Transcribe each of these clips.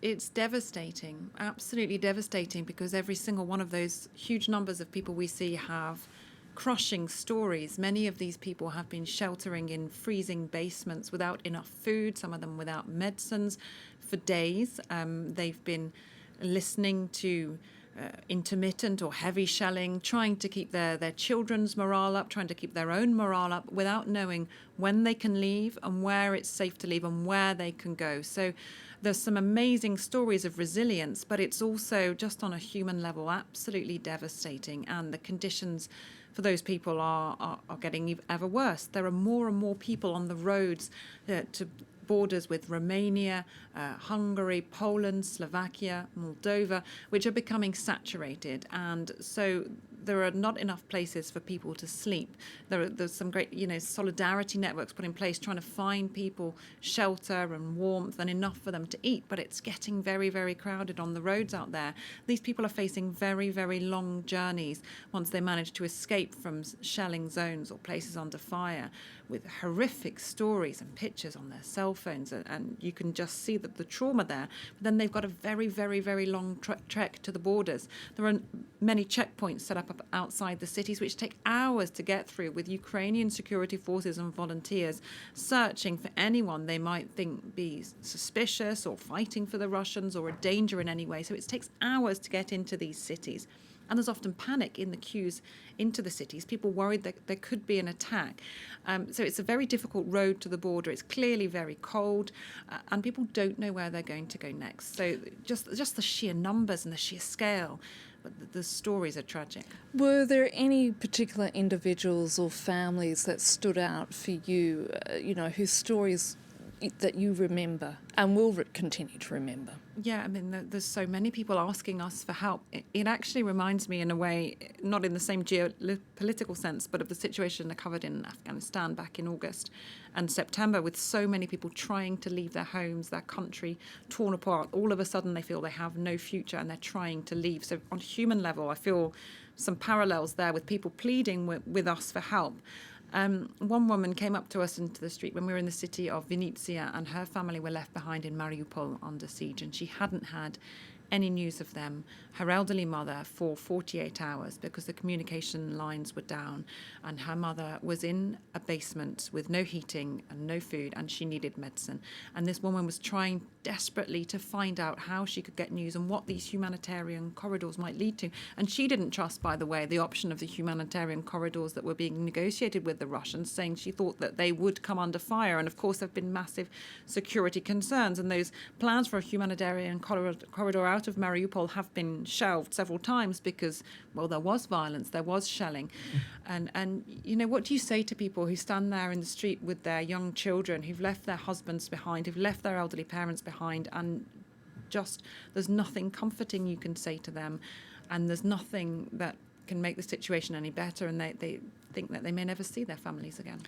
It's devastating, absolutely devastating, because every single one of those huge numbers of people we see have crushing stories. Many of these people have been sheltering in freezing basements without enough food, some of them without medicines for days. They've been listening to intermittent or heavy shelling, trying to keep their children's morale up, trying to keep their own morale up without knowing when they can leave and where it's safe to leave and where they can go. So there's some amazing stories of resilience, but it's also just on a human level absolutely devastating, and the conditions for those people are getting ever worse. There are more and more people on the roads to borders with Romania, Hungary, Poland, Slovakia, Moldova, which are becoming saturated. And so there are not enough places for people to sleep. There's some great, solidarity networks put in place trying to find people shelter and warmth and enough for them to eat. But it's getting very, very crowded on the roads out there. These people are facing very, very long journeys once they manage to escape from shelling zones or places under fire, with horrific stories and pictures on their cell phones, and you can just see that the trauma there. But then they've got a very, very, very long trek to the borders. There are many checkpoints set up outside the cities which take hours to get through, with Ukrainian security forces and volunteers searching for anyone they might think be suspicious or fighting for the Russians or a danger in any way. So it takes hours to get into these cities. And there's often panic in the queues into the cities, people worried that there could be an attack. So it's a very difficult road to the border. It's clearly very cold, and people don't know where they're going to go next. So just the sheer numbers and the sheer scale, but the stories are tragic. Were there any particular individuals or families that stood out for you, whose stories that you remember and will continue to remember? Yeah, I mean, there's so many people asking us for help. It actually reminds me in a way, not in the same geopolitical sense, but of the situation I covered in Afghanistan back in August and September, with so many people trying to leave their homes, their country torn apart. All of a sudden they feel they have no future and they're trying to leave. So on a human level, I feel some parallels there with people pleading with us for help. One woman came up to us into the street when we were in the city of Vinnytsia, and her family were left behind in Mariupol under siege, and she hadn't had any news of them, her elderly mother, for 48 hours because the communication lines were down, and her mother was in a basement with no heating and no food, and she needed medicine. And this woman was trying desperately to find out how she could get news and what these humanitarian corridors might lead to. And she didn't trust, by the way, the option of the humanitarian corridors that were being negotiated with the Russians, saying she thought that they would come under fire. And of course, there have been massive security concerns, and those plans for a humanitarian corridor out of Mariupol have been shelved several times because, well, there was violence, there was shelling. And what do you say to people who stand there in the street with their young children, who've left their husbands behind, who've left their elderly parents behind, and just there's nothing comforting you can say to them, and there's nothing that can make the situation any better, and they think that they may never see their families again.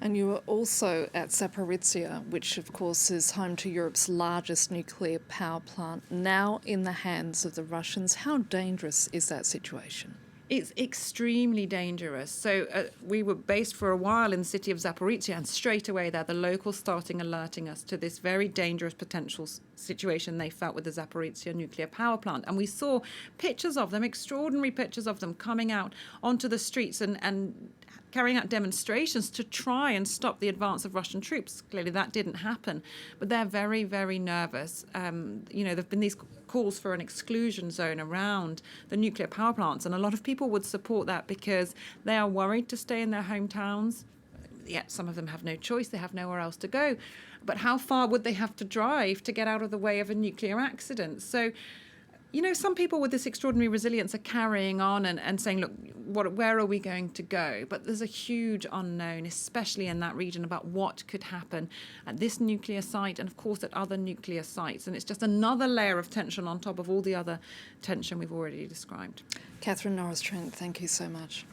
And you were also at Zaporizhia, which of course is home to Europe's largest nuclear power plant, now in the hands of the Russians. How dangerous is that situation? It's extremely dangerous. So we were based for a while in the city of Zaporizhia, and straight away there, the locals starting alerting us to this very dangerous potential situation they felt with the Zaporizhia nuclear power plant. And we saw pictures of them, extraordinary pictures of them coming out onto the streets and carrying out demonstrations to try and stop the advance of Russian troops. Clearly that didn't happen, but they're very, very nervous. There have been these calls for an exclusion zone around the nuclear power plants, and a lot of people would support that because they are worried to stay in their hometowns. Yet some of them have no choice, they have nowhere else to go. But how far would they have to drive to get out of the way of a nuclear accident? So, some people with this extraordinary resilience are carrying on and saying, look, where are we going to go? But there's a huge unknown, especially in that region, about what could happen at this nuclear site and, of course, at other nuclear sites. And it's just another layer of tension on top of all the other tension we've already described. Catherine Norris-Trent, thank you so much.